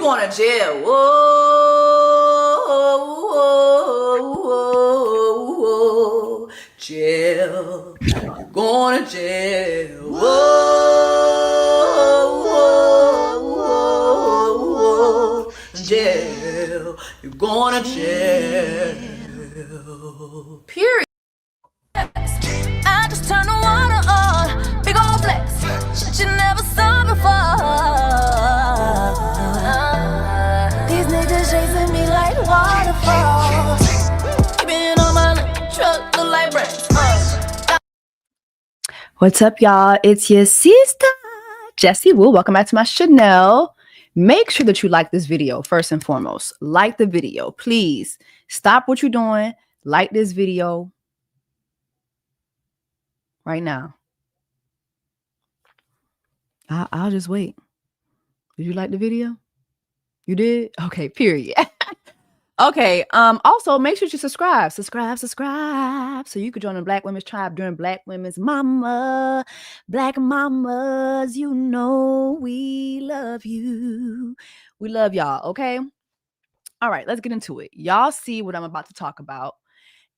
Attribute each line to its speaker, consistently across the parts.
Speaker 1: going to jail. Whoa, whoa, whoa, whoa. Jail. You're going to jail. Whoa, whoa, whoa, whoa. Jail. You're going to jail. Period.
Speaker 2: I just turned the water on, big old flex that you never saw before. These niggas chasing me like waterfalls. Keeping on my truck, look like bricks.
Speaker 3: What's up, y'all? It's your sister, Jessie Woo. Welcome back to my channel. Make sure that you like this video first and foremost. Like the video, please. Stop what you're doing. Like this video right now. I'll just wait. Did you like the video? You did? Okay, period. Okay, also make sure you subscribe, so you could join the Black Women's Tribe during Black Women's Mama. Black mamas, you know we love you. We love y'all, okay? All right, let's get into it. Y'all see what I'm about to talk about,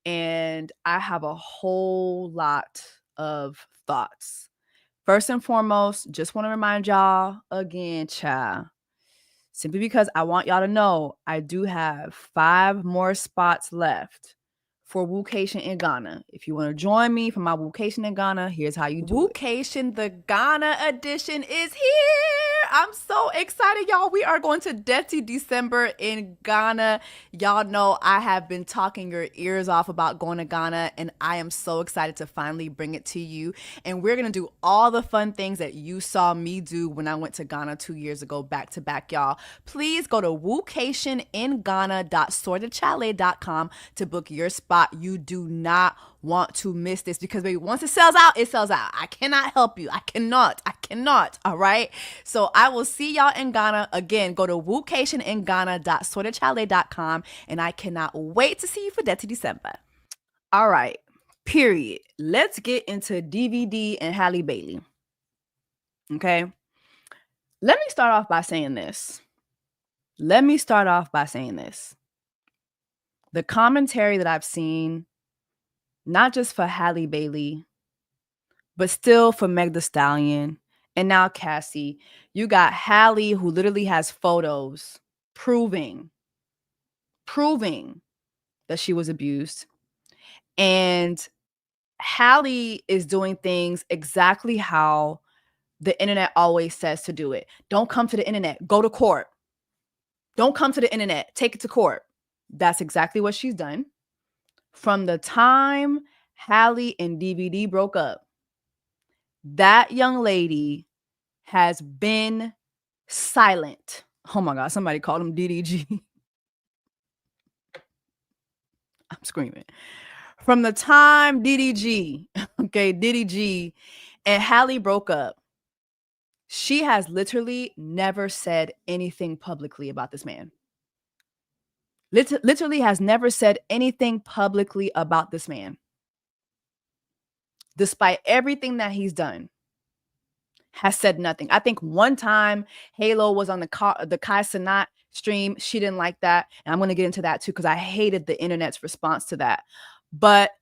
Speaker 3: and I have a whole lot of thoughts. First and foremost, just want to remind y'all again, child, simply because I want y'all to know I do have 5 more spots left for Woocation in Ghana. If you want to join me for my Woocation in Ghana, here's how you do it. Woocation, the Ghana edition is here. I'm so excited, y'all. We are going to Diddy December in Ghana. Y'all know I have been talking your ears off about going to Ghana, and I am so excited to finally bring it to you. And we're going to do all the fun things that you saw me do when I went to Ghana 2 years ago, back to back, y'all. Please go to woocationinghana.sortedchalet.com to book your spot. You do not want to miss this, because baby, once it sells out, it sells out. I cannot help you. I cannot. All right. So I will see y'all in Ghana. Again, go to woocationinghana.sortedchalet.com, and I cannot wait to see you for Diddy December. All right. Period. Let's get into DVD and Halle Baily. Okay. Let me start off by saying this. The commentary that I've seen, not just for Halle Baily, but still for Meg Thee Stallion and now Cassie, you got Halle, who literally has photos proving that she was abused. And Halle is doing things exactly how the internet always says to do it. Don't come to the internet. Go to court. Don't come to the internet. Take it to court. That's exactly what she's done. From the time Halle and DVD broke up, that young lady has been silent. Oh my God, somebody called him DDG. I'm screaming. From the time DDG and Halle broke up, she has literally never said anything publicly about this man. Literally has never said anything publicly about this man. Despite everything that he's done, has said nothing. I think one time Halo was on the Kaisen stream. She didn't like that. And I'm going to get into that too, because I hated the internet's response to that. But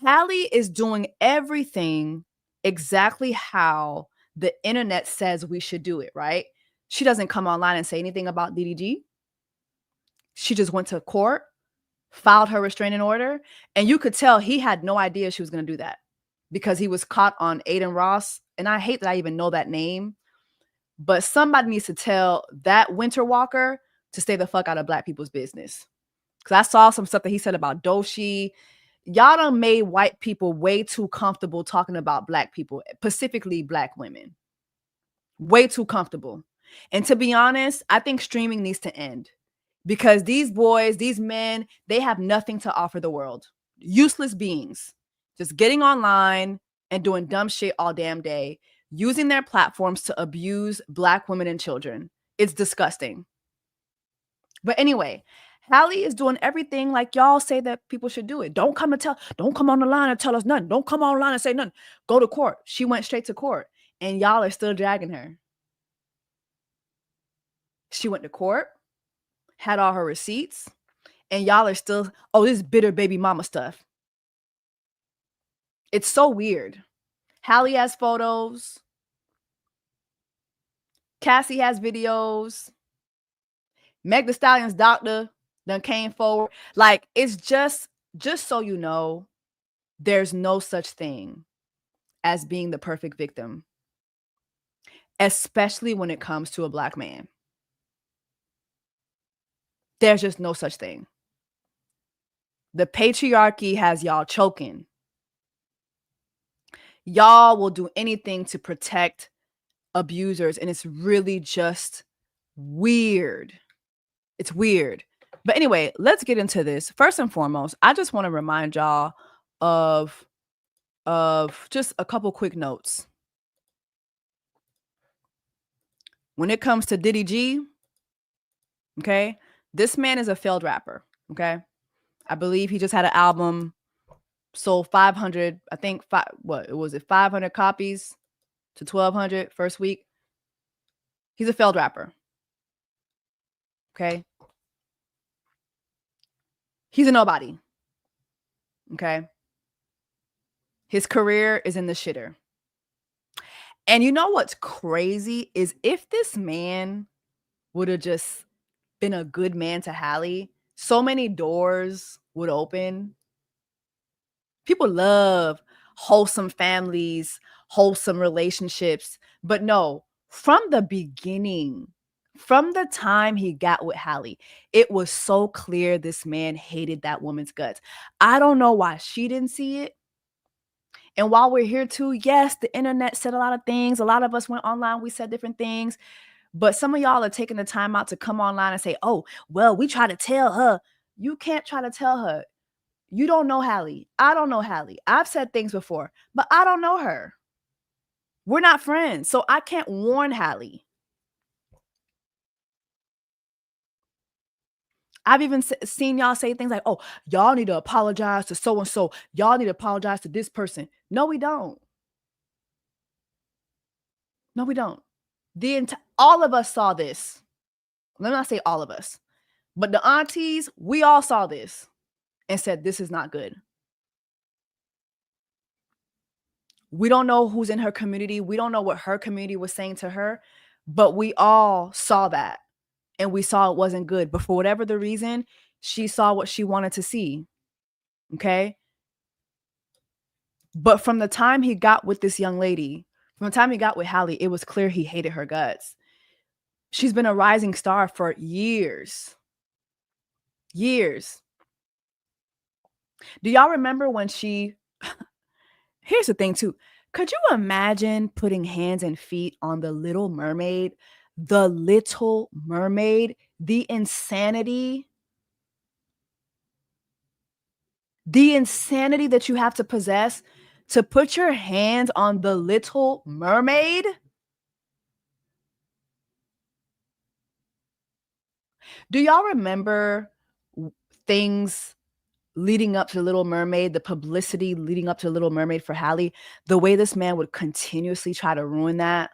Speaker 3: Halle is doing everything exactly how the internet says we should do it, right? She doesn't come online and say anything about DDG. She just went to court, filed her restraining order, and you could tell he had no idea she was going to do that, because he was caught on Aiden Ross. And I hate that I even know that name, but somebody needs to tell that Winter Walker to stay the fuck out of Black people's business. Because I saw some stuff that he said about Doshi. Y'all done made white people way too comfortable talking about Black people, specifically Black women. Way too comfortable. And to be honest, I think streaming needs to end, because these boys, these men, they have nothing to offer the world. Useless beings, just getting online and doing dumb shit all damn day, using their platforms to abuse Black women and children. It's disgusting. But anyway, Halle is doing everything like y'all say that people should do it. Don't come on the line and tell us nothing. Don't come online and say nothing. Go to court. She went straight to court, and y'all are still dragging her. She went to court, had all her receipts, and y'all are still, oh, this bitter baby mama stuff. It's so weird. Halle has photos. Cassie has videos. Meg Thee Stallion's doctor done came forward. Like, it's just so you know, there's no such thing as being the perfect victim, especially when it comes to a Black man. There's just no such thing. The patriarchy has y'all choking. Y'all will do anything to protect abusers, and it's really just weird. It's weird. But anyway, let's get into this. First and foremost, I just want to remind y'all of just a couple quick notes. When it comes to Diddy G, okay, this man is a failed rapper, okay? I believe he just had an album, sold 500, I think, 500 copies to 1,200 first week. He's a failed rapper, okay? He's a nobody, okay? His career is in the shitter. And you know what's crazy is if this man would have just been a good man to Halle, so many doors would open. People love wholesome families, wholesome relationships. But no, from the beginning, from the time he got with Halle, it was so clear this man hated that woman's guts. I don't know why she didn't see it. And while we're here too, yes, the internet said a lot of things. A lot of us went online, we said different things. But some of y'all are taking the time out to come online and say, oh, well, we try to tell her. You can't try to tell her. You don't know Halle. I don't know Halle. I've said things before, but I don't know her. We're not friends, so I can't warn Halle. I've even seen y'all say things like, oh, y'all need to apologize to so-and-so. Y'all need to apologize to this person. No, we don't. No, we don't. All of us saw this. Let me not say all of us, but the aunties, we all saw this and said, this is not good. We don't know who's in her community. We don't know what her community was saying to her, but we all saw that. And we saw it wasn't good. But for whatever the reason, she saw what she wanted to see. Okay. But from the time he got with this young lady, from the time he got with Halle, it was clear he hated her guts. She's been a rising star for years. Years. Do y'all remember when she... Here's the thing too. Could you imagine putting hands and feet on the Little Mermaid? The Little Mermaid, the insanity that you have to possess to put your hands on the Little Mermaid. Do y'all remember things leading up to the Little Mermaid, the publicity leading up to the Little Mermaid for Halle, the way this man would continuously try to ruin that?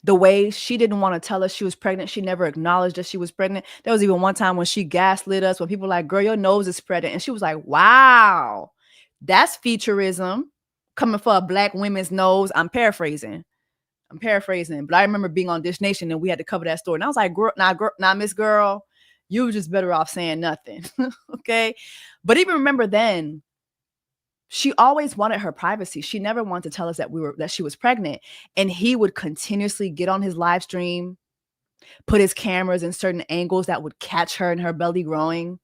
Speaker 3: The way she didn't want to tell us she was pregnant. She never acknowledged that she was pregnant. There was even one time when she gaslit us, when people were like, girl, your nose is pregnant. And she was like, wow, that's featureism coming for a Black woman's nose. I'm paraphrasing, but I remember being on Dish Nation and we had to cover that story. And I was like, nah, Miss Girl, you were just better off saying nothing. Okay. But even remember then, she always wanted her privacy. She never wanted to tell us that she was pregnant. And he would continuously get on his live stream, put his cameras in certain angles that would catch her and her belly growing.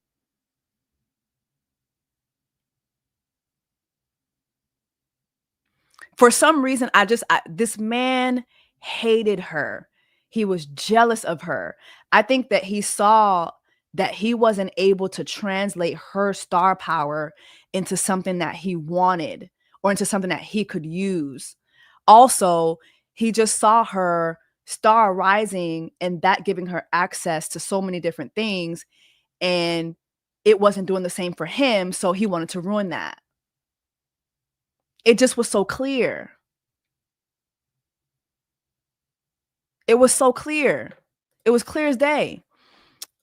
Speaker 3: For some reason, this man hated her. He was jealous of her. I think that he saw that he wasn't able to translate her star power into something that he wanted or into something that he could use. Also, he just saw her star rising and that giving her access to so many different things. And it wasn't doing the same for him. So he wanted to ruin that. It just was so clear. It was so clear. It was clear as day.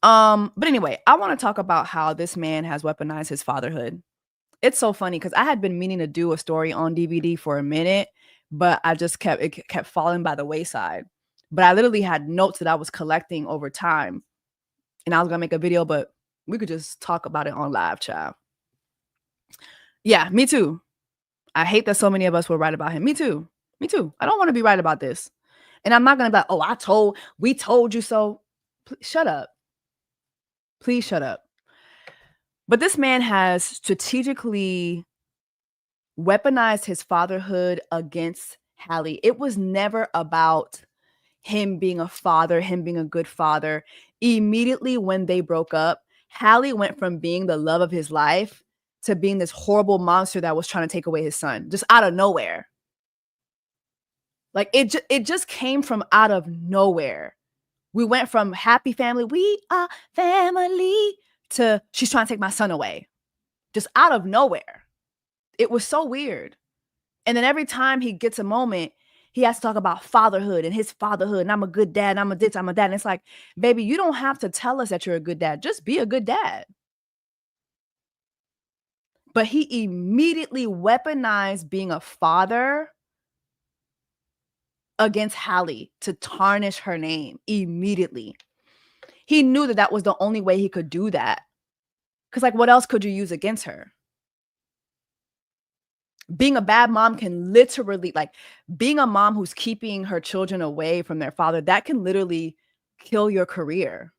Speaker 3: But anyway, I want to talk about how this man has weaponized his fatherhood. It's so funny because I had been meaning to do a story on DVD for a minute, but I just kept falling by the wayside. But I literally had notes that I was collecting over time, and I was gonna make a video, but we could just talk about it on live, child. Yeah, me too. I hate that so many of us were right about him. Me too. Me too. I don't want to be right about this. And I'm not gonna be like, oh, we told you so. Shut up. Please shut up. But this man has strategically weaponized his fatherhood against Halle. It was never about him being a father, him being a good father. Immediately when they broke up, Halle went from being the love of his life to being this horrible monster that was trying to take away his son, just out of nowhere. Like it just came from out of nowhere. We went from happy family, we are family, to she's trying to take my son away. Just out of nowhere. It was so weird. And then every time he gets a moment, he has to talk about fatherhood and his fatherhood. And I'm a good dad. And I'm a this, I'm a dad. And it's like, baby, you don't have to tell us that you're a good dad. Just be a good dad. But he immediately weaponized being a father against Halle to tarnish her name immediately. He knew that that was the only way he could do that. Because like, what else could you use against her? Being a bad mom can literally, like being a mom who's keeping her children away from their father, that can literally kill your career.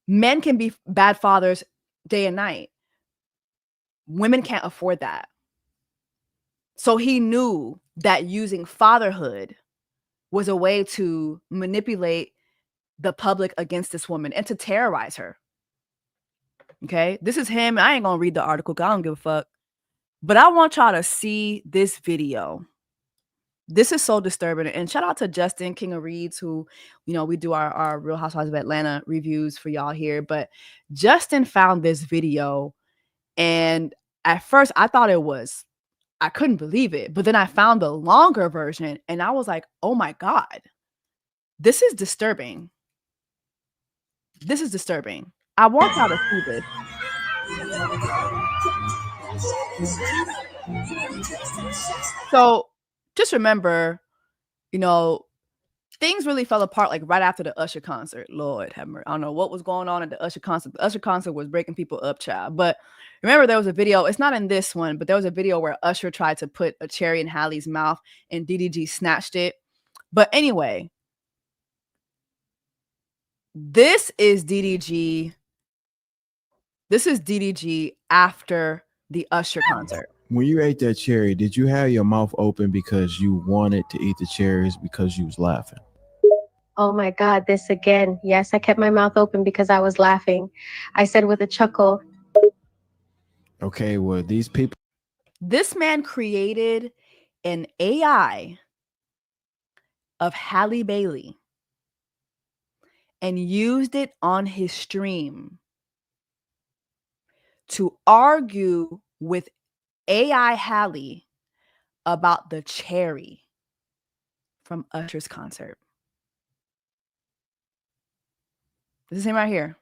Speaker 3: Men can be bad fathers day and night. Women can't afford that. So he knew that using fatherhood was a way to manipulate the public against this woman and to terrorize her. Okay, this is him. I ain't gonna read the article because I don't give a fuck. But I want y'all to see this video. This is so disturbing. And shout out to Justin, King of Reads, who, you know, we do our Real Housewives of Atlanta reviews for y'all here. But Justin found this video. And at first I thought I couldn't believe it. But then I found the longer version and I was like, oh my God, this is disturbing. This is disturbing. I want y'all to see this. So just remember, you know, things really fell apart like right after the Usher concert. Lord have mercy. I don't know what was going on at the Usher concert. The Usher concert was breaking people up, child. But remember, there was a video. It's not in this one, but there was a video where Usher tried to put a cherry in Halle's mouth and DDG snatched it. But anyway, this is DDG. This is DDG after the Usher concert.
Speaker 4: When you ate that cherry, did you have your mouth open because you wanted to eat the cherries because you was laughing?
Speaker 5: Oh my God, this again. Yes, I kept my mouth open because I was laughing. I said with a chuckle.
Speaker 4: Okay, well, these people.
Speaker 3: This man created an AI of Halle Baily and used it on his stream to argue with AI Halle about the cherry from Usher's concert. This is him right here.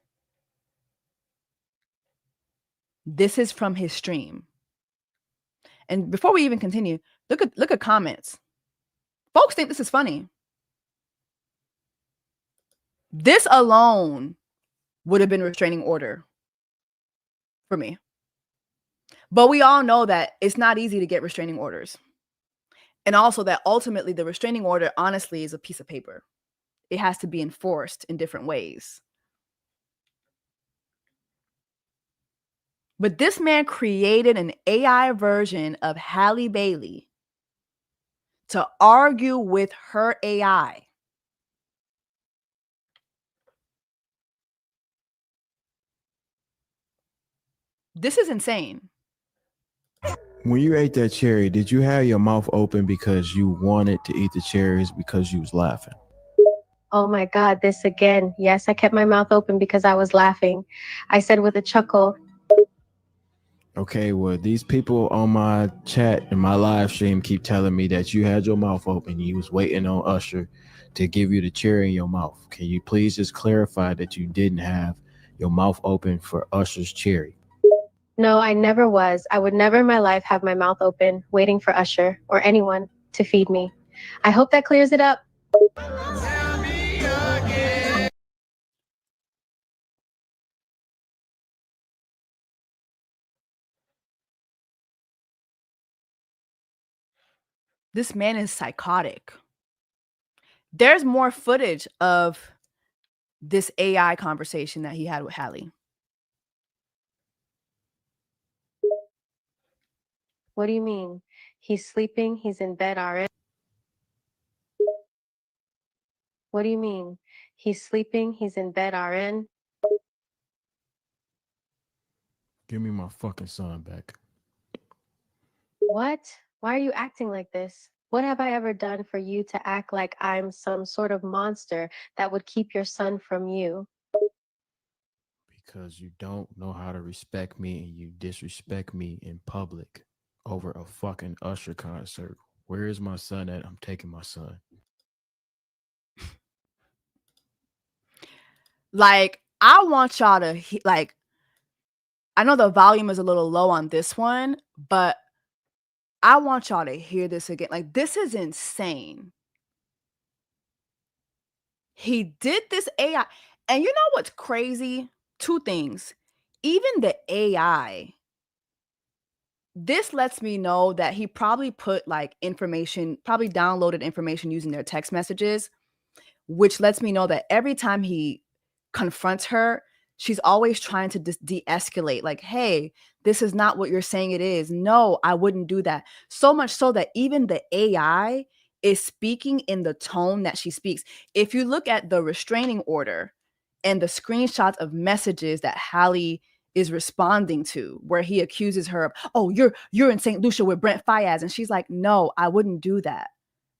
Speaker 3: This is from his stream. And before we even continue, look at comments. Folks think this is funny. This alone would have been restraining order for me. But we all know that it's not easy to get restraining orders. And also that ultimately the restraining order, honestly, is a piece of paper. It has to be enforced in different ways. But this man created an AI version of Halle Baily to argue with her AI. This is insane.
Speaker 4: When you ate that cherry, did you have your mouth open because you wanted to eat the cherries because you was laughing?
Speaker 5: Oh my God, this again. Yes, I kept my mouth open because I was laughing. I said with a chuckle.
Speaker 4: Okay, well, these people on my chat and my live stream keep telling me that you had your mouth open. You was waiting on Usher to give you the cherry in your mouth. Can you please just clarify that you didn't have your mouth open for Usher's cherry?
Speaker 5: No, I never was. I would never in my life have my mouth open, waiting for Usher or anyone to feed me. I hope that clears it up.
Speaker 3: This man is psychotic. There's more footage of this AI conversation that he had with Halle.
Speaker 5: What do you mean? He's sleeping, he's in bed already? What do you mean? He's sleeping, he's in bed RN?
Speaker 4: Give me my fucking son back.
Speaker 5: What? Why are you acting like this? What have I ever done for you to act like I'm some sort of monster that would keep your son from you?
Speaker 4: Because you don't know how to respect me and you disrespect me in public over a fucking Usher concert. Where is my son at? I'm taking my son.
Speaker 3: Like, I want y'all to like, I know the volume is a little low on this one, but I want y'all to hear this again. Like, this is insane. He did this AI. And you know what's crazy? Two things. Even the AI, this lets me know that he probably put like information, probably downloaded information using their text messages, which lets me know that every time he confronts her, she's always trying to de-escalate. Like, hey, this is not what you're saying it is. No, I wouldn't do that. So much so that even the AI is speaking in the tone that she speaks. If you look at the restraining order and the screenshots of messages that Halle is responding to, where he accuses her of, oh, you're in St. Lucia with Brent Fayez. And she's like, no, I wouldn't do that.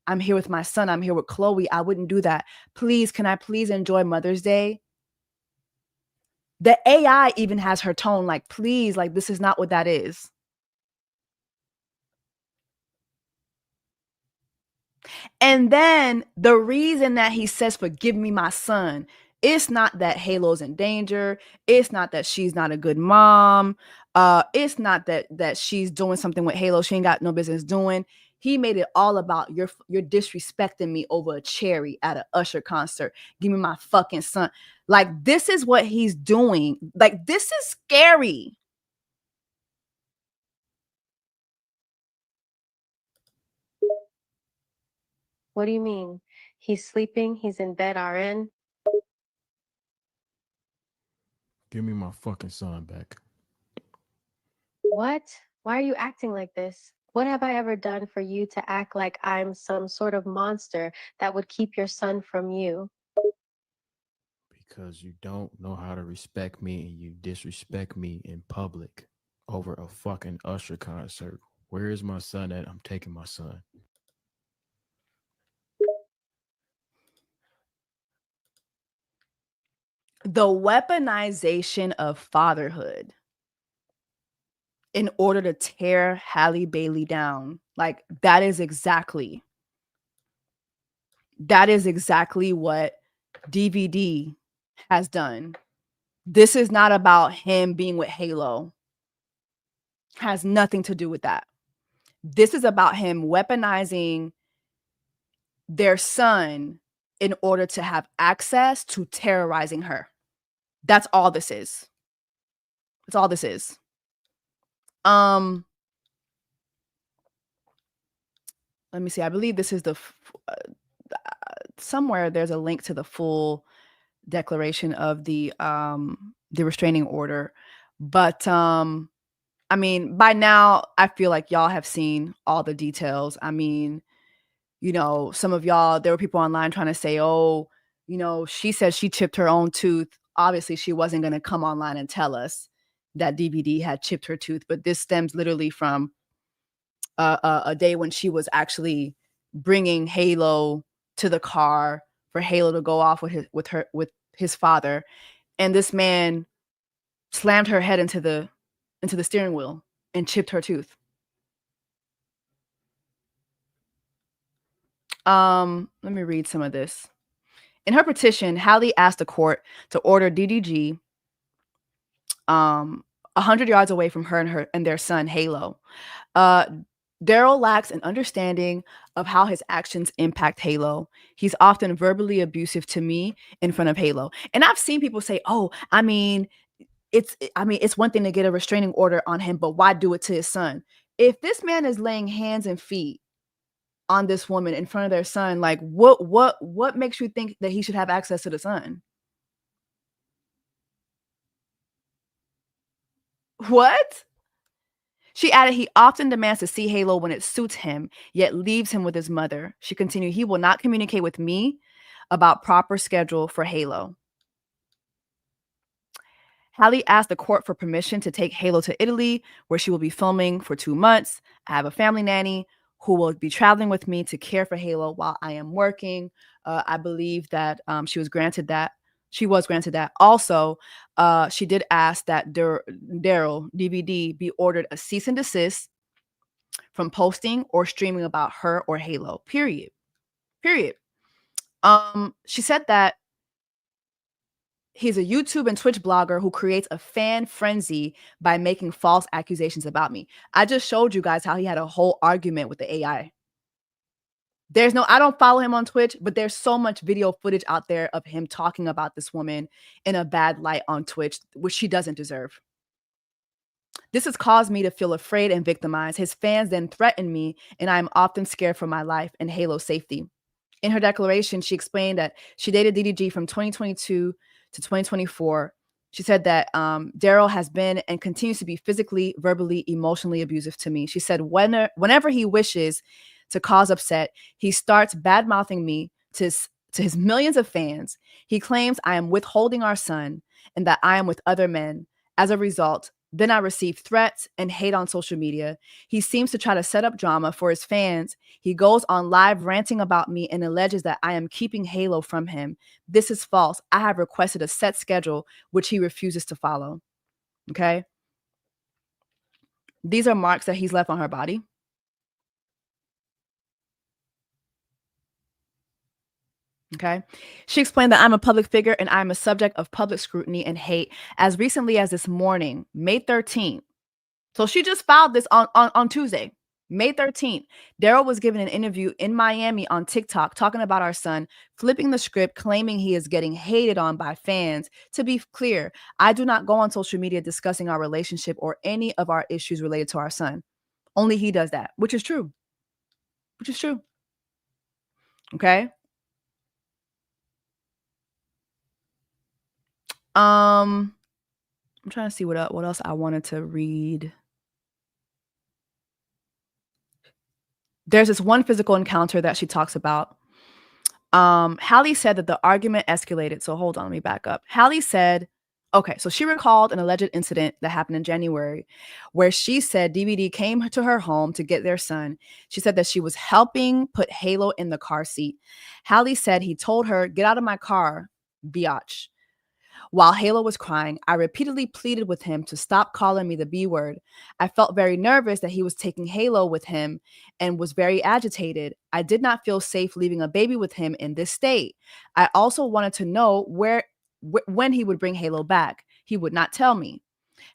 Speaker 3: I'm here with my son. I'm here with Chloe. I wouldn't do that. Please, can I please enjoy Mother's Day? The AI even has her tone like, please, like, this is not what that is. And then the reason that he says, forgive me, my son, it's not that Halo's in danger. It's not that she's not a good mom. It's not that she's doing something with Halo she ain't got no business doing. He made it all about you're disrespecting me over a cherry at an Usher concert. Give me my fucking son. Like, this is what he's doing. Like, this is scary.
Speaker 5: What do you mean? He's sleeping, he's in bed RN?
Speaker 4: Give me my fucking son back.
Speaker 5: What? Why are you acting like this? What have I ever done for you to act like I'm some sort of monster that would keep your son from you?
Speaker 4: Because you don't know how to respect me and you disrespect me in public over a fucking Usher concert. Where is my son at? I'm taking my son.
Speaker 3: The weaponization of fatherhood in order to tear Halle Baily down. Like, that is exactly what DVD has done. This is not about him being with Halo. Has nothing to do with that. This is about him weaponizing their son in order to have access to terrorizing her. That's all this is. That's all this is. Let me see. I believe this is somewhere there's a link to the full declaration of the restraining order. But I mean, by now I feel like y'all have seen all the details. I mean, you know, some of y'all, there were people online trying to say, oh, you know, she said she chipped her own tooth. Obviously, she wasn't going to come online and tell us that DVD had chipped her tooth, but this stems literally from a day when she was actually bringing Halo to the car for Halo to go off with his father, and this man slammed her head into the into the steering wheel and chipped her tooth. Let me read some of this. In her petition, Halle asked the court to order DDG 100 yards away from her and their son, Halo. Daryl lacks an understanding of how his actions impact Halo. He's often verbally abusive to me in front of Halo. And I've seen people say, oh, it's one thing to get a restraining order on him, but why do it to his son? If this man is laying hands and feet on this woman in front of their son, like what makes you think that he should have access to the son? What? She added, he often demands to see Halo when it suits him, yet leaves him with his mother. She continued, he will not communicate with me about proper schedule for Halo. Halle asked the court for permission to take Halo to Italy, where she will be filming for 2 months. I have a family nanny who will be traveling with me to care for Halo while I am working. I believe that she was granted that. Also, she did ask that Daryl, DVD, be ordered a cease and desist from posting or streaming about her or Halo, period. She said that he's a YouTube and Twitch blogger who creates a fan frenzy by making false accusations about me. I just showed you guys how he had a whole argument with the AI. I don't follow him on Twitch, but there's so much video footage out there of him talking about this woman in a bad light on Twitch, which she doesn't deserve. This has caused me to feel afraid and victimized. His fans then threaten me, and I'm often scared for my life and Halo's safety. In her declaration, she explained that she dated DDG from 2022 to 2024. She said that Daryl has been and continues to be physically, verbally, emotionally abusive to me. She said whenever he wishes to cause upset, he starts bad-mouthing me to his millions of fans. He claims I am withholding our son and that I am with other men. As a result, then I receive threats and hate on social media. He seems to try to set up drama for his fans. He goes on live ranting about me and alleges that I am keeping Halo from him. This is false. I have requested a set schedule, which he refuses to follow. Okay? These are marks that he's left on her body. Okay. She explained that I'm a public figure and I'm a subject of public scrutiny and hate as recently as this morning, May 13th. So she just filed this on Tuesday, May 13th. Daryl was given an interview in Miami on TikTok talking about our son, flipping the script, claiming he is getting hated on by fans. To be clear, I do not go on social media discussing our relationship or any of our issues related to our son. Only he does that, which is true. Okay. I'm trying to see what else I wanted to read. There's this one physical encounter that she talks about. Halle said that the argument escalated. So hold on, let me back up. Halle said, okay, so she recalled an alleged incident that happened in January where she said DVD came to her home to get their son. She said that she was helping put Halo in the car seat. Halle said he told her, get out of my car, biatch. While Halo was crying, I repeatedly pleaded with him to stop calling me the B word. I felt very nervous that he was taking Halo with him and was very agitated. I did not feel safe leaving a baby with him in this state. I also wanted to know when he would bring Halo back. He would not tell me.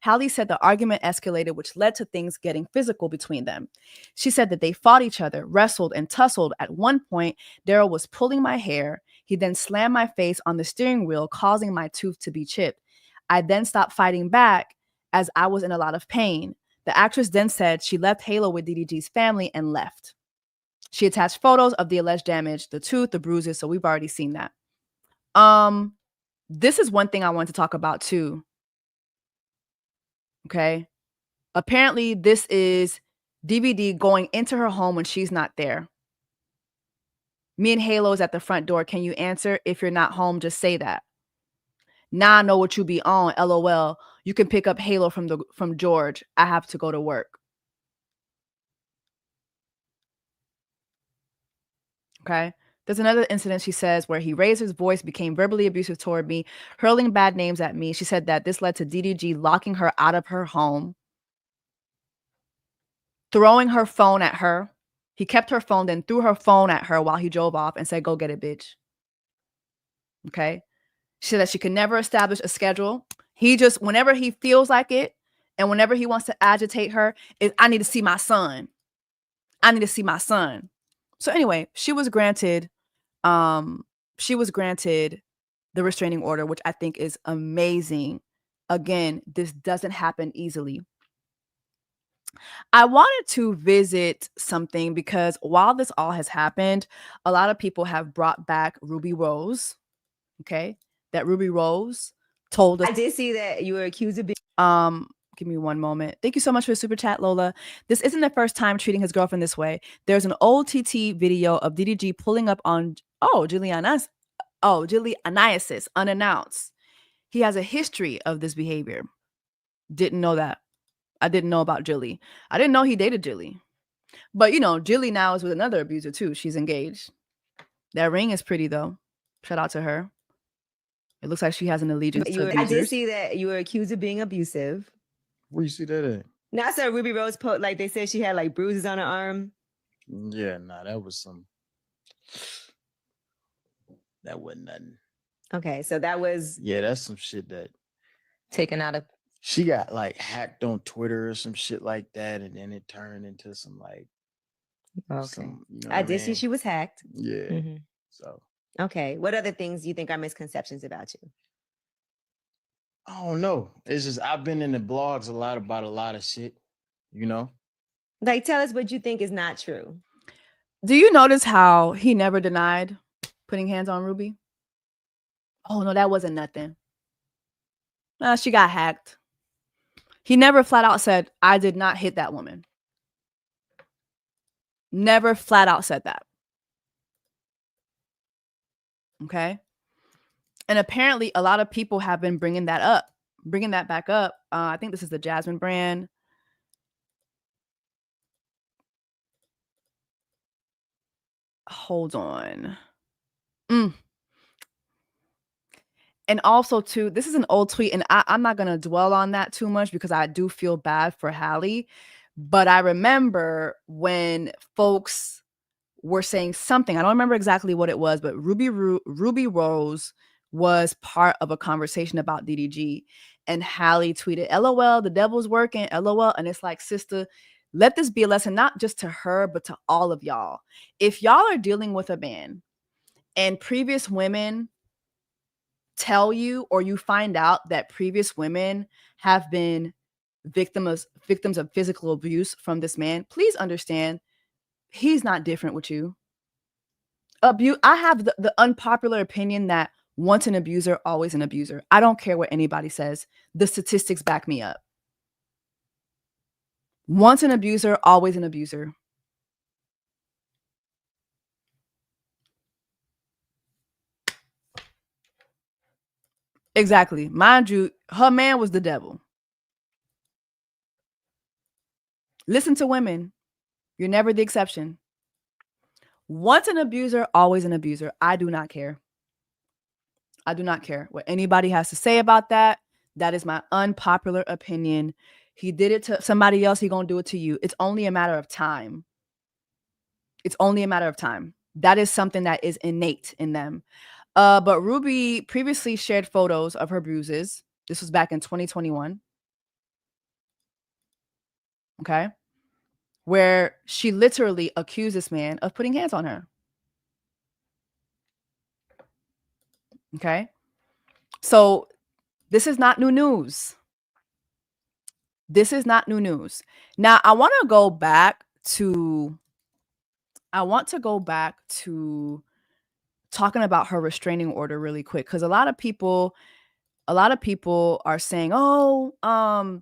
Speaker 3: Halle said the argument escalated, which led to things getting physical between them. She said that they fought each other, wrestled, and tussled. At one point, Daryl was pulling my hair. He then slammed my face on the steering wheel, causing my tooth to be chipped. I then stopped fighting back as I was in a lot of pain. The actress then said she left Halo with DDG's family and left. She attached photos of the alleged damage, the tooth, the bruises, so we've already seen that. This is one thing I want to talk about too. Okay. Apparently, this is DVD going into her home when she's not there. Me and Halo is at the front door. Can you answer? If you're not home, just say that. Now I know what you be on. LOL. You can pick up Halo from George. I have to go to work. Okay. There's another incident, she says, where he raised his voice, became verbally abusive toward me, hurling bad names at me. She said that this led to DDG locking her out of her home. throwing her phone at her. He kept her phone, then threw her phone at her while he drove off and said, "Go get it, bitch." Okay. She said that she could never establish a schedule. He just, whenever he feels like it and whenever he wants to agitate her, is, "I need to see my son. I need to see my son." So anyway, she was granted the restraining order, which I think is amazing. Again, this doesn't happen easily. I wanted to visit something because while this all has happened, a lot of people have brought back Ruby Rose. Okay. That Ruby Rose told us.
Speaker 6: I did see that you were accused of being.
Speaker 3: Give me one moment. Thank you so much for the super chat, Lola. This isn't the first time treating his girlfriend this way. There's an old TT video of DDG pulling up on Juliana's unannounced. He has a history of this behavior. Didn't know that. I didn't know about Jilly. I didn't know he dated Jilly. But you know, Jilly now is with another abuser too. She's engaged. That ring is pretty though. Shout out to her. It looks like she has an allegiance to abusers.
Speaker 6: I did see that you were accused of being abusive.
Speaker 4: Where you see that at?
Speaker 6: Now I saw Ruby Rose post, like they said she had like bruises on her arm.
Speaker 4: Yeah, nah, that wasn't nothing.
Speaker 6: Okay, so that was
Speaker 4: that's some shit that
Speaker 6: taken out of.
Speaker 4: She got like hacked on Twitter or some shit like that, and then it turned into some like.
Speaker 6: Okay, I did see she was hacked.
Speaker 4: Yeah.
Speaker 6: Mm-hmm.
Speaker 4: So.
Speaker 6: Okay, what other things do you think are misconceptions about you?
Speaker 4: I don't know. It's just I've been in the blogs a lot about a lot of shit, you know?
Speaker 6: Like, tell us what you think is not true.
Speaker 3: Do you notice how he never denied putting hands on Ruby? Oh, no, that wasn't nothing. She got hacked. He never flat out said, "I did not hit that woman." Never flat out said that. Okay? And apparently a lot of people have been bringing that back up. I think this is the Jasmine brand. Hold on. And also too, this is an old tweet, and I'm not going to dwell on that too much because I do feel bad for Halle. But I remember when folks were saying something, I don't remember exactly what it was, but Ruby Rose was part of a conversation about DDG, and Halle tweeted, "LOL, the devil's working, LOL." And it's like, sister, let this be a lesson, not just to her, but to all of y'all. If y'all are dealing with a man and previous women tell you, or you find out that previous women have been victims of physical abuse from this man, please understand he's not different with you. I have the unpopular opinion that once an abuser, always an abuser. I don't care what anybody says. The statistics back me up. Once an abuser, always an abuser. Exactly. Mind you, her man was the devil. Listen to women. You're never the exception. Once an abuser, always an abuser. I do not care. I do not care what anybody has to say about that. That is my unpopular opinion. He did it to somebody else. He's going to do it to you. It's only a matter of time. It's only a matter of time. That is something that is innate in them. But Ruby previously shared photos of her bruises. This was back in 2021. Okay. Where she literally accused this man of putting hands on her. Okay. So this is not new news. This is not new news. Now, I want to go back to talking about her restraining order really quick, because a lot of people are saying, "Oh, I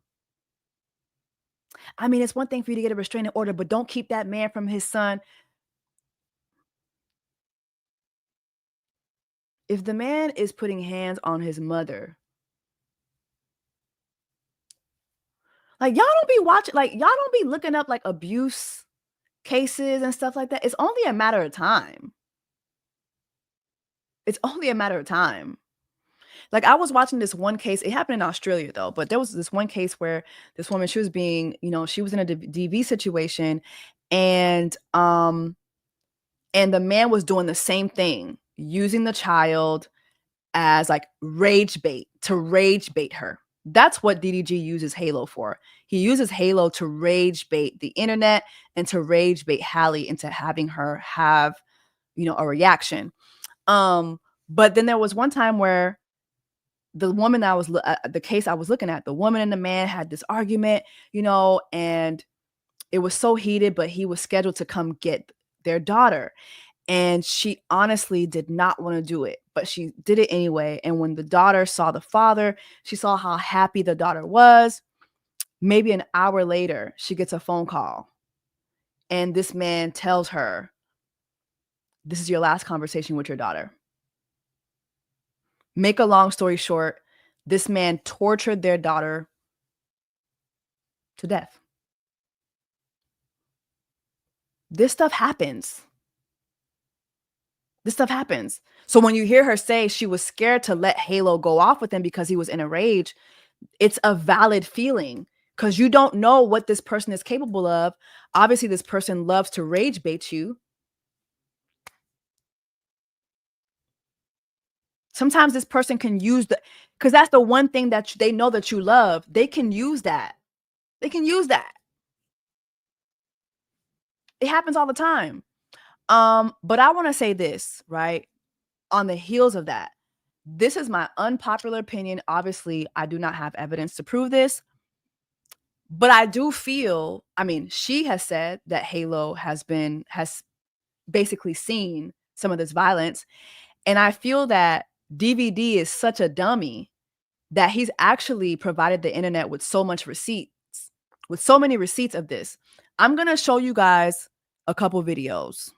Speaker 3: mean, it's one thing for you to get a restraining order, but don't keep that man from his son." If the man is putting hands on his mother, like, y'all don't be watching, like, y'all don't be looking up like abuse cases and stuff like that. It's only a matter of time. It's only a matter of time. Like I was watching this one case. It happened in Australia though, but there was this one case where this woman, she was being, she was in a DV situation, and the man was doing the same thing, using the child as like rage bait her. That's what DDG uses Halo for. He uses Halo to rage bait the internet and to rage bait Halle into having her have, a reaction. But then there was one time where the woman the case I was looking at, the woman and the man had this argument, and it was so heated, but he was scheduled to come get their daughter. And she honestly did not want to do it, but she did it anyway. And when the daughter saw the father, she saw how happy the daughter was. Maybe an hour later, she gets a phone call. And this man tells her, this is your last conversation with your daughter. Make a long story short, this man tortured their daughter to death. This stuff happens. This stuff happens. So when you hear her say she was scared to let Halo go off with him because he was in a rage, it's a valid feeling because you don't know what this person is capable of. Obviously, this person loves to rage bait you. Sometimes this person can use because that's the one thing that they know that you love. They can use that. They can use that. It happens all the time. But I want to say this, right? On the heels of that, this is my unpopular opinion. Obviously, I do not have evidence to prove this, but I do feel, she has said that Halo has basically seen some of this violence. And I feel that DVD is such a dummy that he's actually provided the internet with so many receipts of this. I'm going to show you guys a couple videos.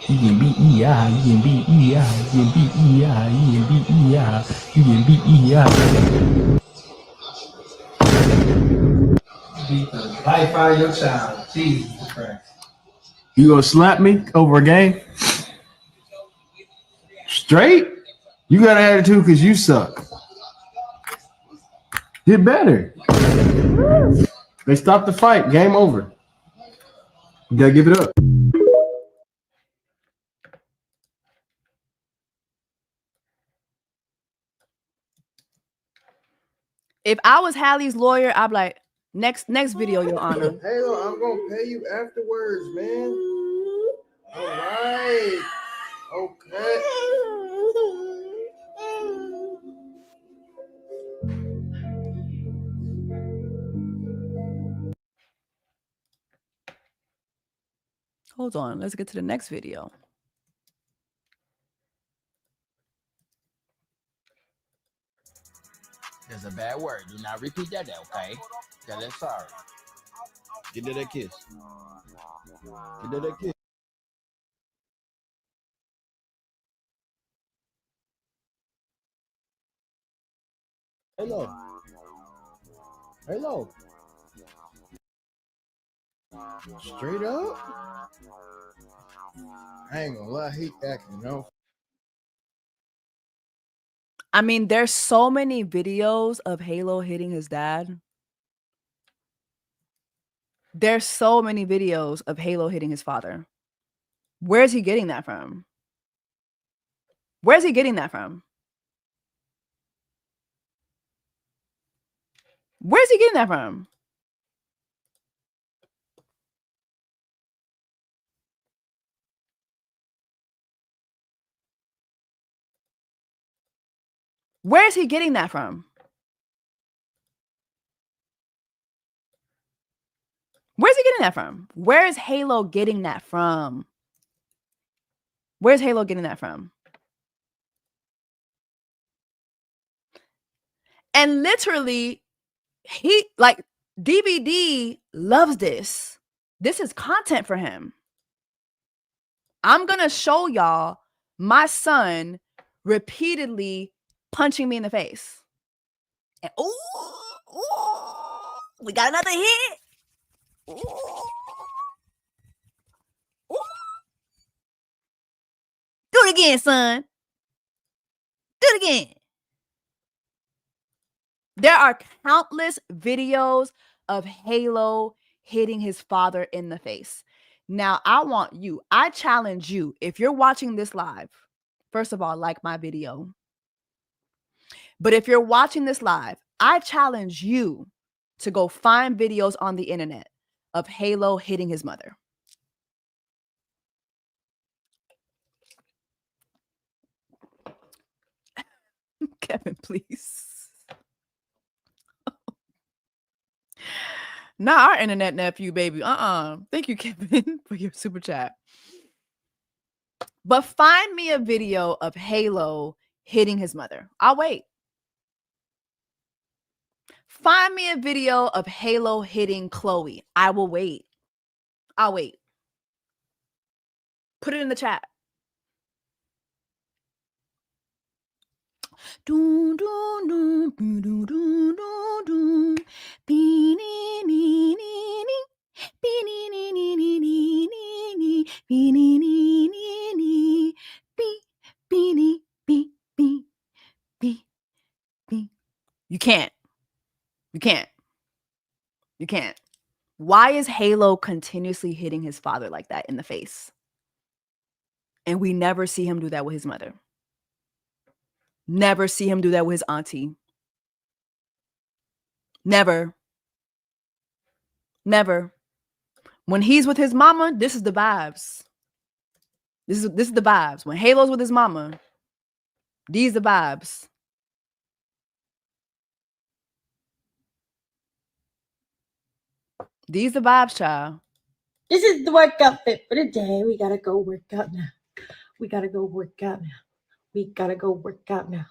Speaker 7: You can be EI, you can be EI, you can be EI, you can be EI, you can be EI. Life out of your child, Jesus Christ. You gonna slap me over a game? Straight? You got an attitude because you suck. Get better. They stopped the fight. Game over. You gotta give it up.
Speaker 3: If I was Halle's lawyer, I'd be like, next video, Your Honor.
Speaker 4: Halo, I'm gonna pay you afterwards, man. All right. Okay.
Speaker 3: Hold on, let's get to the next video.
Speaker 7: There's a bad word. Do not repeat that, okay? Tell it sorry. Get to that kiss. Get to that kiss. Halo. Halo. Straight up? I ain't gonna lie, he acting,
Speaker 3: There's so many videos of Halo hitting his dad. There's so many videos of Halo hitting his father. Where's he getting that from? Where's he getting that from? Where's he getting that from? Where's he getting that from? Where's he getting that from? Where is Halo getting that from? Where's Halo getting that from? And literally, DVD loves this. This is content for him. I'm going to show y'all my son repeatedly punching me in the face. And we got another hit. Do it again, son. Do it again. There are countless videos of Halo hitting his father in the face. Now, I challenge you, if you're watching this live, first of all, like my video. But if you're watching this live, I challenge you to go find videos on the internet of Halo hitting his mother. Kevin, please. Not our internet nephew, baby. Thank you, Kevin, for your super chat. But find me a video of Halo hitting his mother. I'll wait. Find me a video of Halo hitting Chloe. I will wait. I'll wait. Put it in the chat. Doom, doom, doom, doom, doom, doom, doom, doom. Beanie, nee, nee, nee. Beanie, nee, nee, nee, nee, nee, nee. Beanie, nee, nee, nee. Bee, beanie, bee, bee, bee, bee. You can't. You can't. You can't. Why is Halo continuously hitting his father like that in the face? And we never see him do that with his mother. Never see him do that with his auntie. Never. Never. When he's with his mama, this is the vibes. This is the vibes. When Halo's with his mama, these the vibes. These the vibes, child.
Speaker 8: This is the workout fit for the day. We gotta go work out now. We gotta go work out now. We gotta go work out now.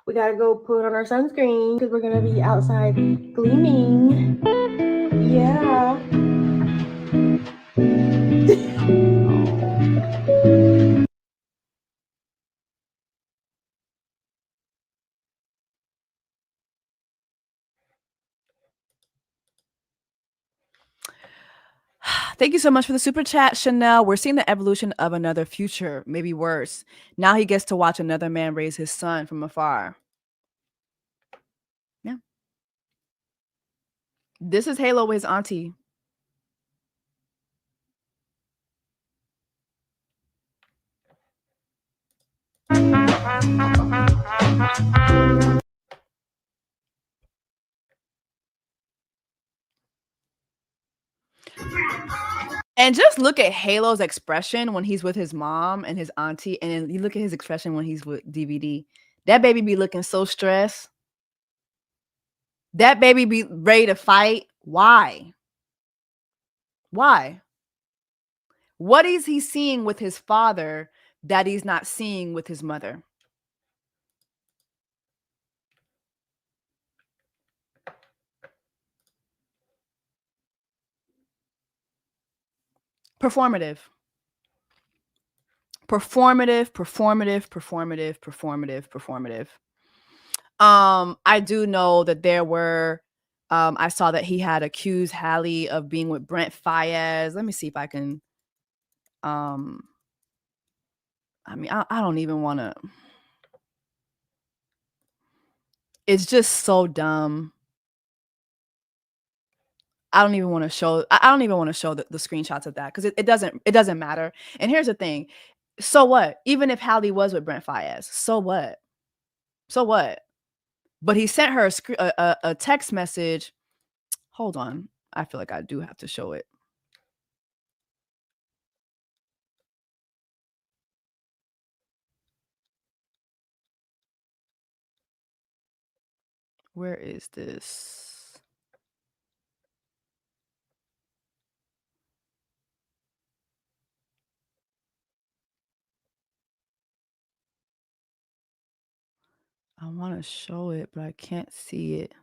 Speaker 8: We gotta go put on our sunscreen because we're gonna be outside gleaming. Yeah.
Speaker 3: Thank you so much for the super chat, Chanel. We're seeing the evolution of another Future, maybe worse. Now he gets to watch another man raise his son from afar. Yeah. This is Halo with his auntie. And just look at Halo's expression when he's with his mom and his auntie. And then you look at his expression when he's with DVD. That baby be looking so stressed. That baby be ready to fight. Why? Why? What is he seeing with his father that he's not seeing with his mother? Performative. Performative, performative, performative, performative, performative. I do know that there were, I saw that he had accused Halle of being with Brent Faiyaz. Let me see if I can, I mean, I don't even want to. It's just so dumb. I don't even want to show. I don't even want to show the screenshots of that because it doesn't matter. And here's the thing. So what? Even if Halle was with Brent Faiyaz, so what? So what? But he sent her a text message. Hold on. I feel like I do have to show it. Where is this? I want to show it, but I can't see it.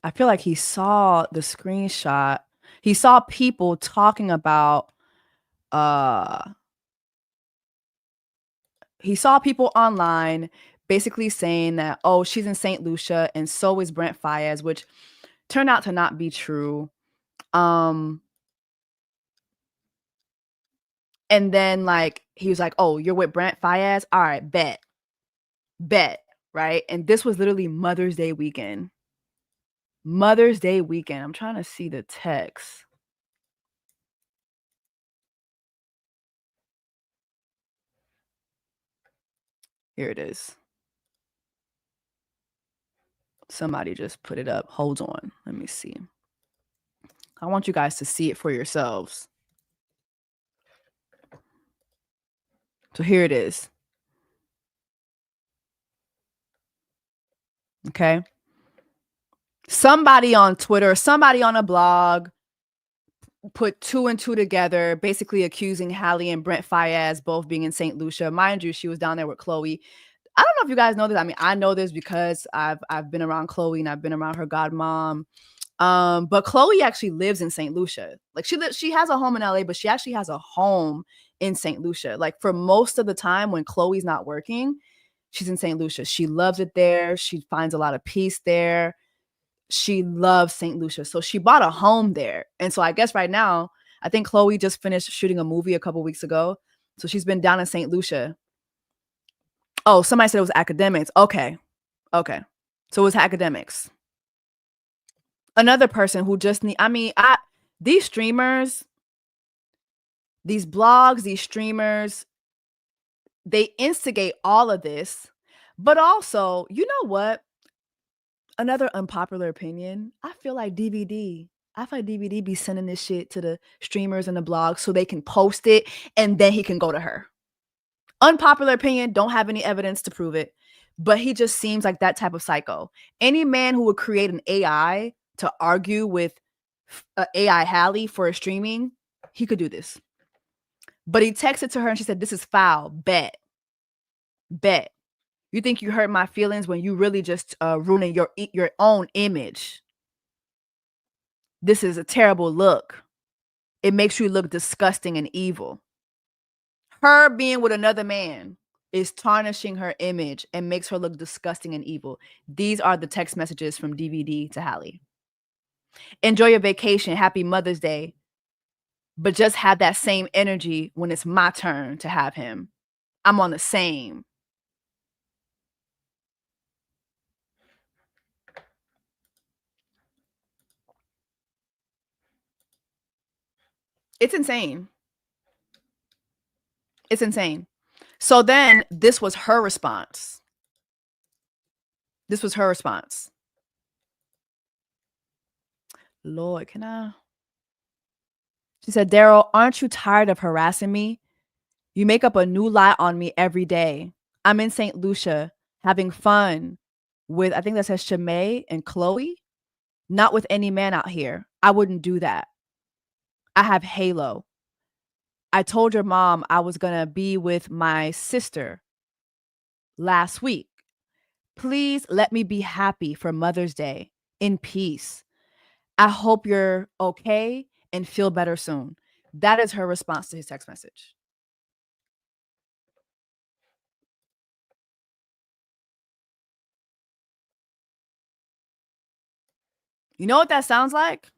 Speaker 3: I feel like he saw the screenshot. He saw people talking about he saw people online basically saying that, oh, she's in St. Lucia and so is Brent Faiyaz, which turned out to not be true. And then like he was like, "Oh, you're with Brent Fayez? All right, bet." Right? And this was literally Mother's Day weekend. Mother's Day weekend. I'm trying to see the text. Here it is. Somebody just put it up. Hold on. Let me see. I want you guys to see it for yourselves. So here it is. Okay. Somebody on Twitter, somebody on a blog put 2 and 2 together, basically accusing Halle and Brent Fayez both being in St. Lucia. Mind you, she was down there with Chloe. I don't know if you guys know this. I mean, I know this because I've been around Chloe and I've been around her godmom. But Chloe actually lives in St. Lucia. Like she has a home in LA, but she actually has a home in St. Lucia. Like for most of the time when Chloe's not working, she's in St. Lucia. She loves it there. She finds a lot of peace there. She loves St. Lucia. So she bought a home there. And so I guess right now, I think Chloe just finished shooting a movie a couple weeks ago. So she's been down in St. Lucia. Oh, somebody said it was academics. Okay. So it was academics. Another person who just these streamers, these blogs, these streamers, they instigate all of this. But also, you know what? Another unpopular opinion, I feel like DVD be sending this shit to the streamers and the blogs so they can post it and then he can go to her. Unpopular opinion, don't have any evidence to prove it, but he just seems like that type of psycho. Any man who would create an AI to argue with AI Halle for a streaming, he could do this. But he texted to her and she said, "This is foul. Bet. You think you hurt my feelings when you really just ruining your own image. This is a terrible look. It makes you look disgusting and evil." Her being with another man is tarnishing her image and makes her look disgusting and evil. These are the text messages from DVD to Halle. "Enjoy your vacation. Happy Mother's Day. But just have that same energy when it's my turn to have him. I'm on the same." It's insane. It's insane. So then this was her response. Lord, can I? She said, "Daryl, aren't you tired of harassing me? You make up a new lie on me every day. I'm in St. Lucia having fun with," I think that says Shimei and Chloe, "not with any man out here. I wouldn't do that. I have Halo. I told your mom I was going to be with my sister last week. Please let me be happy for Mother's Day in peace. I hope you're okay and feel better soon." That is her response to his text message. You know what that sounds like?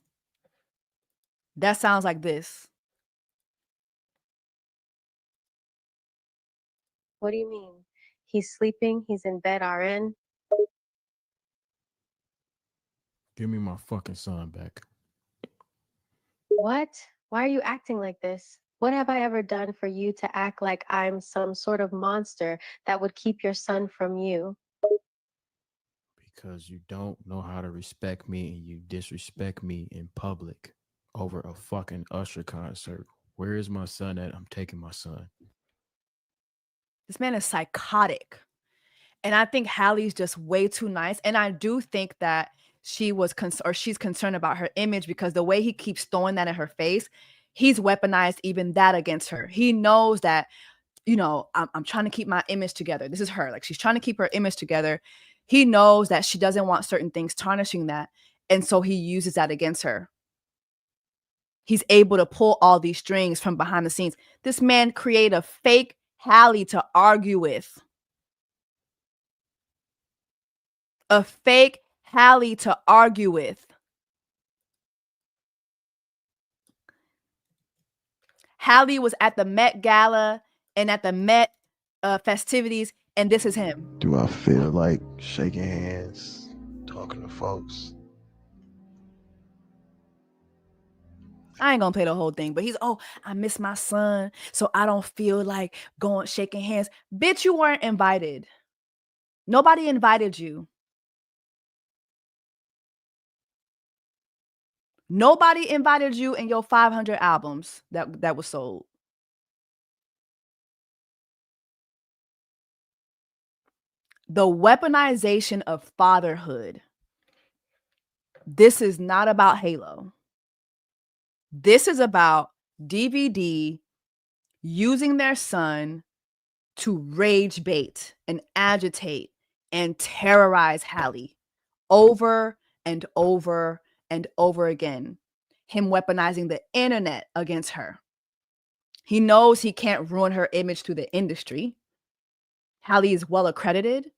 Speaker 3: That sounds like this.
Speaker 5: What do you mean? He's sleeping, he's in bed RN.
Speaker 4: Give me my fucking son back.
Speaker 5: What? Why are you acting like this? What have I ever done for you to act like I'm some sort of monster that would keep your son from you?
Speaker 4: Because you don't know how to respect me and you disrespect me in public over a fucking Usher concert. Where is my son at? I'm taking my son.
Speaker 3: This man is psychotic. And I think Halle's just way too nice. And I do think that she's concerned about her image because the way he keeps throwing that in her face, he's weaponized even that against her. He knows that, I'm trying to keep my image together. This is her. Like, she's trying to keep her image together. He knows that she doesn't want certain things tarnishing that. And so he uses that against her. He's able to pull all these strings from behind the scenes. This man created a fake Halle to argue with. A fake Halle to argue with. Halle was at the Met Gala and at the Met festivities, and this is him.
Speaker 9: Do I feel like shaking hands, talking to folks?
Speaker 3: I ain't gonna play the whole thing, but he's, oh, I miss my son, so I don't feel like going shaking hands. Bitch, you weren't invited. Nobody invited you. Nobody invited you in your 500 albums that was sold. The weaponization of fatherhood. This is not about Halo. This is about DVD using their son to rage bait and agitate and terrorize Halle over and over and over again. Him weaponizing the internet against her. He knows he can't ruin her image through the industry. Halle is well accredited.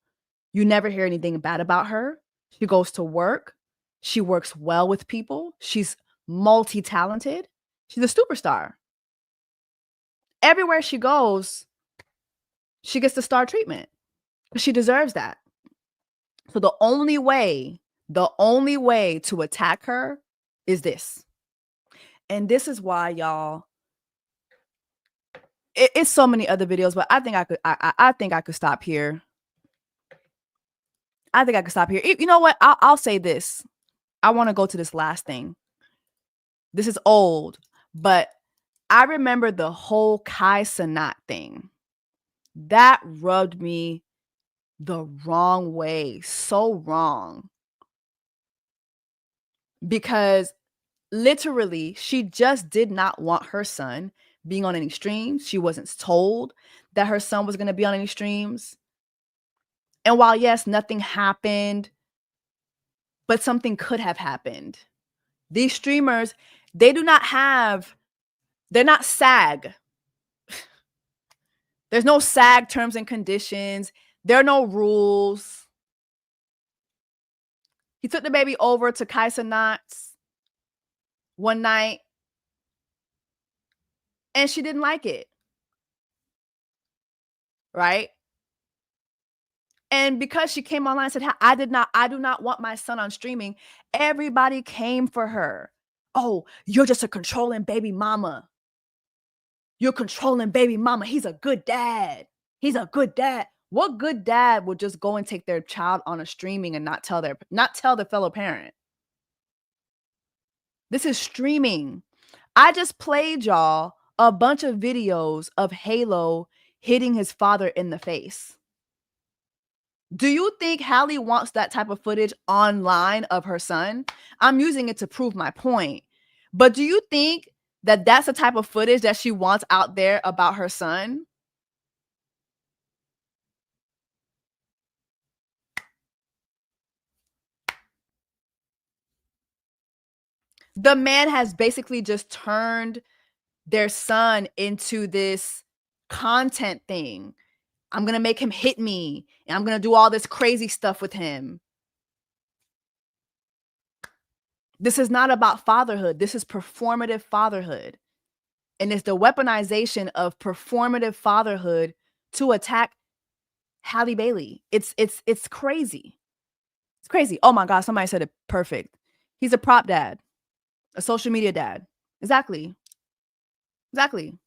Speaker 3: You never hear anything bad about her. She goes to work. She works well with people. She's multi-talented. She's a superstar. Everywhere she goes, she gets the star treatment. She deserves that. So the only way to attack her is this. And this is why, y'all, it's so many other videos, but I think I could stop here. I think I could stop here. You know what? I'll say this. I want to go to this last thing. This is old, but I remember the whole Kaisen thing. That rubbed me the wrong way. So wrong. Because literally, she just did not want her son being on any streams. She wasn't told that her son was going to be on any streams. And while, yes, nothing happened, but something could have happened. These streamers, they're not SAG. There's no SAG terms and conditions. There are no rules. He took the baby over to Kaisen one night, and she didn't like it. Right? And because she came online and said, I do not want my son on streaming, everybody came for her. Oh, you're just a controlling baby mama. You're controlling baby mama. He's a good dad. He's a good dad. What good dad would just go and take their child on a streaming and not tell the fellow parent? This is streaming. I just played y'all a bunch of videos of Halo hitting his father in the face. Do you think Halle wants that type of footage online of her son? I'm using it to prove my point. But do you think that that's the type of footage that she wants out there about her son? The man has basically just turned their son into this content thing. I'm going to make him hit me, and I'm going to do all this crazy stuff with him. This is not about fatherhood. This is performative fatherhood. And it's the weaponization of performative fatherhood to attack Halle Baily. It's crazy. It's crazy. Oh my God, somebody said it perfect. He's a prop dad, a social media dad. Exactly. Exactly.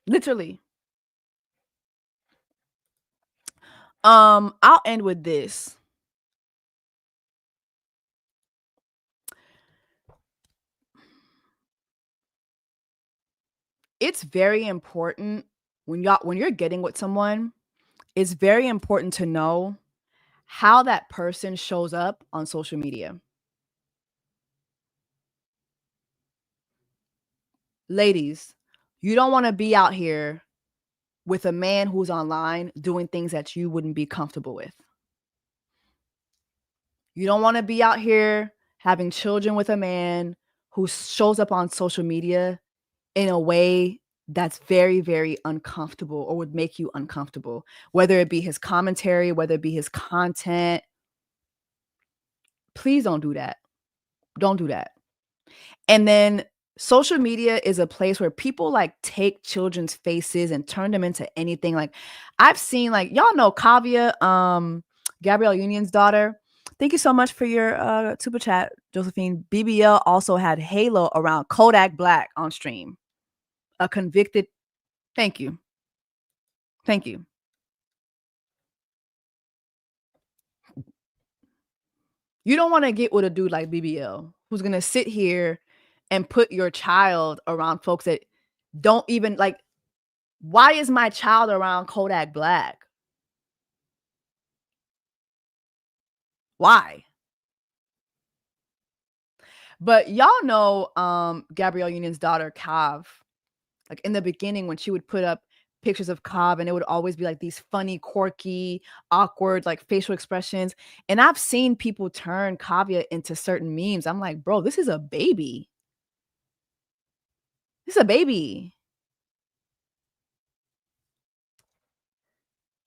Speaker 3: Literally. I'll end with this. It's very important when you're getting with someone, it's very important to know how that person shows up on social media. Ladies, you don't want to be out here with a man who's online doing things that you wouldn't be comfortable with. You don't want to be out here having children with a man who shows up on social media in a way that's very, very uncomfortable or would make you uncomfortable, whether it be his commentary, whether it be his content. Please don't do that. Don't do that. And then social media is a place where people like take children's faces and turn them into anything. Like I've seen, like, y'all know Cavia, Gabrielle Union's daughter. Thank you so much for your super chat, Josephine. BBL also had Halo around Kodak Black on stream. A convicted. Thank you. Thank you. You don't want to get with a dude like BBL who's going to sit here and put your child around folks that don't even like. Why is my child around Kodak Black? Why? But y'all know Gabrielle Union's daughter, Cav. Like in the beginning when she would put up pictures of Cav and it would always be like these funny, quirky, awkward, like facial expressions. And I've seen people turn Cavia into certain memes. I'm like, bro, this is a baby. This is a baby.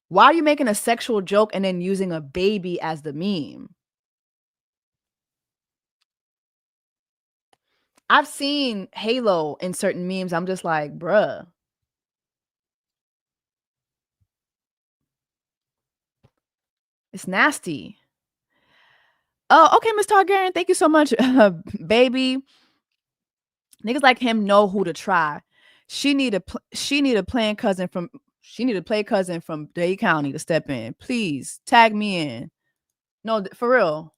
Speaker 3: Why are you making a sexual joke and then using a baby as the meme? I've seen Halo in certain memes. I'm just like, bruh. It's nasty. Oh, okay, Miss Targaryen. Thank you so much, baby. Niggas like him know who to try. She need a play cousin from Dade County to step in. Please tag me in. No, for real.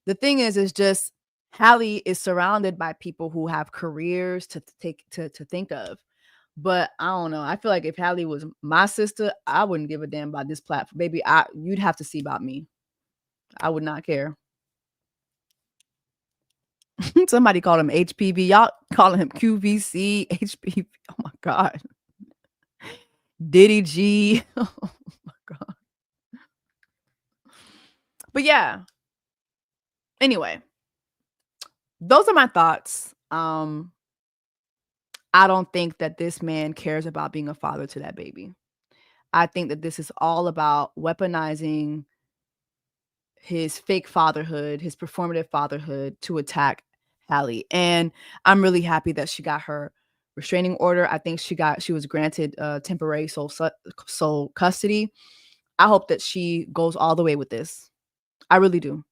Speaker 3: The thing is just Halle is surrounded by people who have careers to think of. But I don't know. I feel like if Halle was my sister, I wouldn't give a damn about this platform. Baby, you'd have to see about me. I would not care. Somebody called him HPV. Y'all calling him QVC, HPV. Oh my God. Diddy G. Oh my God. But yeah. Anyway, those are my thoughts. I don't think that this man cares about being a father to that baby. I think that this is all about weaponizing his fake fatherhood, his performative fatherhood to attack Halle. And I'm really happy that she got her restraining order. I think she was granted temporary sole custody. I hope that she goes all the way with this. I really do.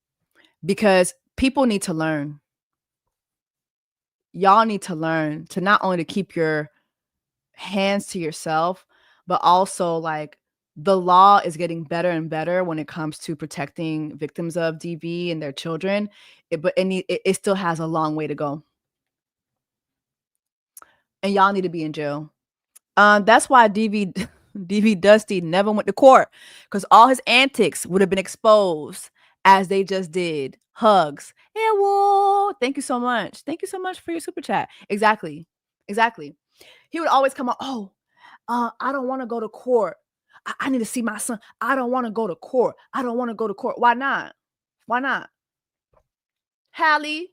Speaker 3: Because people need to learn. Y'all need to learn to not only to keep your hands to yourself, but also like the law is getting better and better when it comes to protecting victims of DV and their children. But it still has a long way to go. And y'all need to be in jail. That's why DV Dusty never went to court, because all his antics would have been exposed as they just did. Hugs. Yeah, whoa. Thank you so much. Thank you so much for your super chat. Exactly. He would always come out, I don't want to go to court. I need to see my son. I don't want to go to court. Why not? Halle,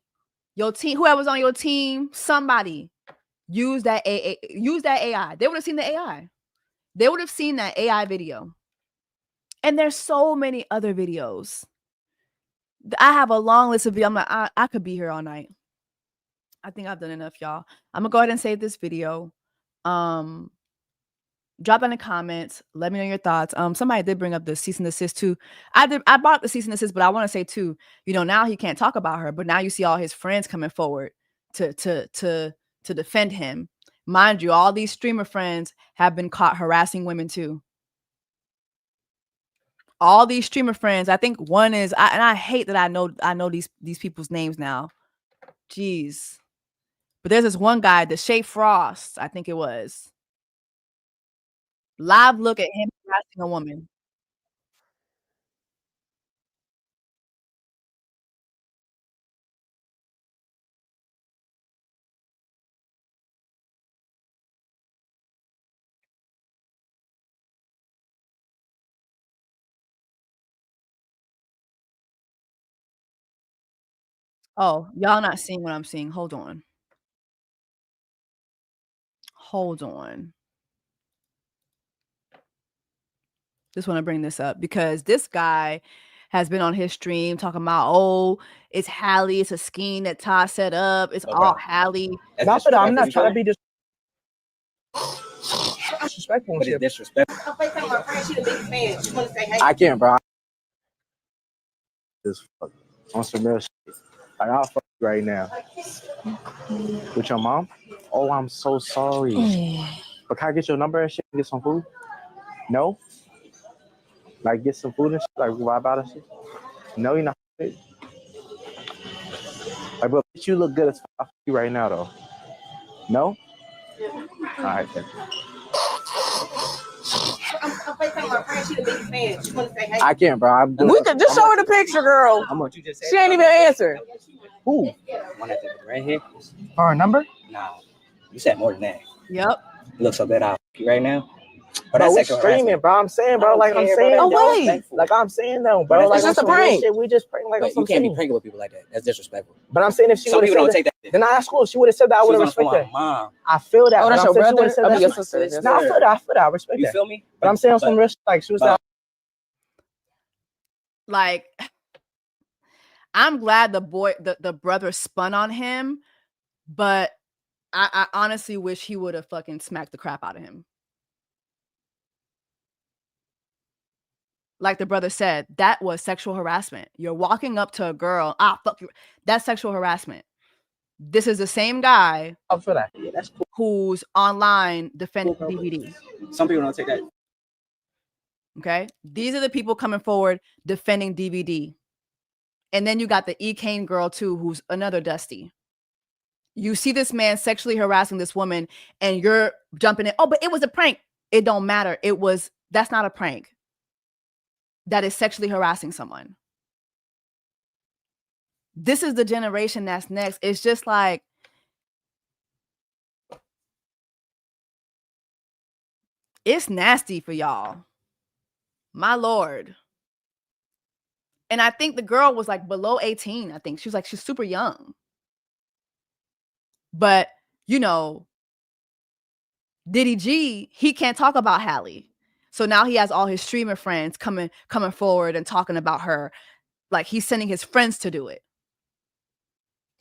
Speaker 3: your team, whoever's on your team, somebody use that AI. They would have seen the AI. They would have seen that AI video. And there's so many other videos. I have a long list of videos. I'm like, I could be here all night. I think I've done enough, y'all. I'm gonna go ahead and save this video. Drop in the comments. Let me know your thoughts. Somebody did bring up the cease and desist too. I brought the cease and desist, but I want to say too, now he can't talk about her, but now you see all his friends coming forward to defend him. Mind you, all these streamer friends have been caught harassing women too. All these streamer friends, I think one is, and I hate that I know these people's names now. Jeez. But there's this one guy, the Shay Frost, I think it was. Live look at him harassing a woman. Oh, y'all not seeing what I'm seeing. Hold on. Just want to bring this up because this guy has been on his stream talking about, oh, it's Halle, it's a scheme that Todd set up, it's all Halle.
Speaker 10: Not that I'm not trying to be disrespectful.
Speaker 11: But it's disrespectful.
Speaker 10: I can't, bro. This on some real shit. Like, I'll fuck you right now. With your mom? Oh, I'm so sorry. But can I get your number and shit and get some food? No? Like, get some food and shit? Like, vibe out and shit? No, you're not fit. Like, but you look good as fuck you right now, though. No? All right, then. I can't, bro. I'm good.
Speaker 11: We could just show her the picture, girl.
Speaker 10: How much you just said?
Speaker 11: She ain't even answer.
Speaker 10: Who?
Speaker 11: One at the right here.
Speaker 10: Her number?
Speaker 11: Nah, you said more than that.
Speaker 3: Yep.
Speaker 11: You look so good out right now. But
Speaker 10: Bro,
Speaker 11: that's
Speaker 10: we
Speaker 11: sexual
Speaker 10: streaming,
Speaker 11: harassment.
Speaker 10: bro. I'm saying, bro. Like I'm saying,
Speaker 11: Oh,
Speaker 10: though.
Speaker 11: wait.
Speaker 10: Like I'm saying, though, bro.
Speaker 11: But
Speaker 10: Like
Speaker 11: it's just
Speaker 10: on
Speaker 11: a
Speaker 10: some real
Speaker 11: prank.
Speaker 10: shit, we just prank like on
Speaker 11: But
Speaker 10: some
Speaker 11: you can't be
Speaker 10: shit.
Speaker 11: pranking with people like that. That's disrespectful.
Speaker 10: But I'm saying if she
Speaker 11: Some
Speaker 10: would have
Speaker 11: people
Speaker 10: said
Speaker 11: don't take that.
Speaker 10: then that's cool. She would have said that. I would have
Speaker 11: She was on
Speaker 10: respected
Speaker 11: my
Speaker 10: that.
Speaker 11: mom.
Speaker 10: I feel that.
Speaker 11: Oh, that's
Speaker 10: but I'm
Speaker 11: your
Speaker 10: saying she
Speaker 11: brother?
Speaker 10: would've said
Speaker 11: I mean,
Speaker 10: that.
Speaker 11: your sister. Yes,
Speaker 10: No, I
Speaker 11: sir.
Speaker 10: feel that. I feel that. I respect
Speaker 11: You
Speaker 10: that.
Speaker 11: feel me?
Speaker 10: But I'm saying on some real shit, like she was
Speaker 11: but-
Speaker 3: Like, I'm glad the brother spun on him, but I honestly wish he would have fucking smacked the crap out of him. Like the brother said, that was sexual harassment. You're walking up to a girl, fuck you. That's sexual harassment. This is the same guy
Speaker 10: I feel that. Yeah, that's cool.
Speaker 3: who's online defending DVD.
Speaker 11: Some people don't take that.
Speaker 3: Okay? These are the people coming forward defending DVD. And then you got the E. Kane girl too, who's another Dusty. You see this man sexually harassing this woman and you're jumping in. Oh, but it was a prank. It don't matter. That's not a prank. That is sexually harassing someone. This is the generation that's next. It's just like, it's nasty for y'all. My Lord. And I think the girl was like below 18. I think she's super young. But, you know, Diddy G, he can't talk about Halle. So now he has all his streamer friends coming forward and talking about her. Like he's sending his friends to do it.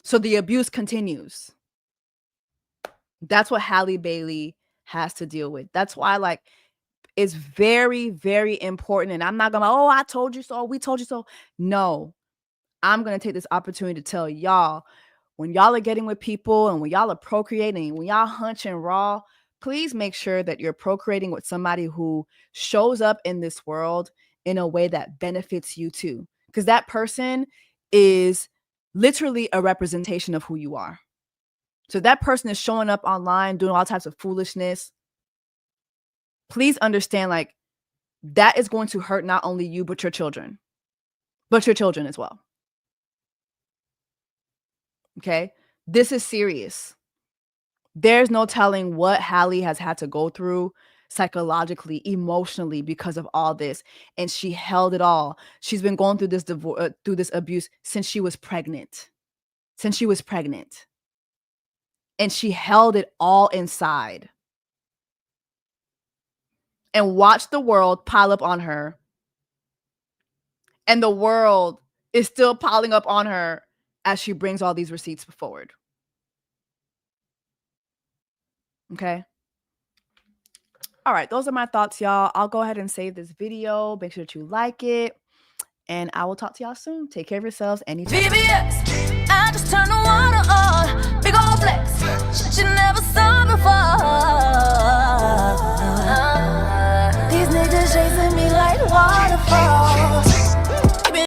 Speaker 3: So the abuse continues. That's what Halle Baily has to deal with. That's why, like, it's very, very important. And I'm not gonna, oh, I told you so, we told you so. No, I'm gonna take this opportunity to tell y'all, when y'all are getting with people and when y'all are procreating, when y'all hunching raw, please make sure that you're procreating with somebody who shows up in this world in a way that benefits you too. Because that person is literally a representation of who you are. So that person is showing up online, doing all types of foolishness. Please understand, like, that is going to hurt not only you, but your children as well. Okay? This is serious. There's no telling what Halle has had to go through psychologically, emotionally because of all this. And she held it all. She's been going through this through this abuse since she was pregnant. And she held it all inside. And watched the world pile up on her. And the world is still piling up on her as she brings all these receipts forward. Okay. All right. Those are my thoughts, y'all. I'll go ahead and save this video. Make sure that you like it. And I will talk to y'all soon. Take care of yourselves and each other.
Speaker 2: VBS, I just turned the water on. Big old flex. Shit you never saw before. These niggas chasing me like waterfall.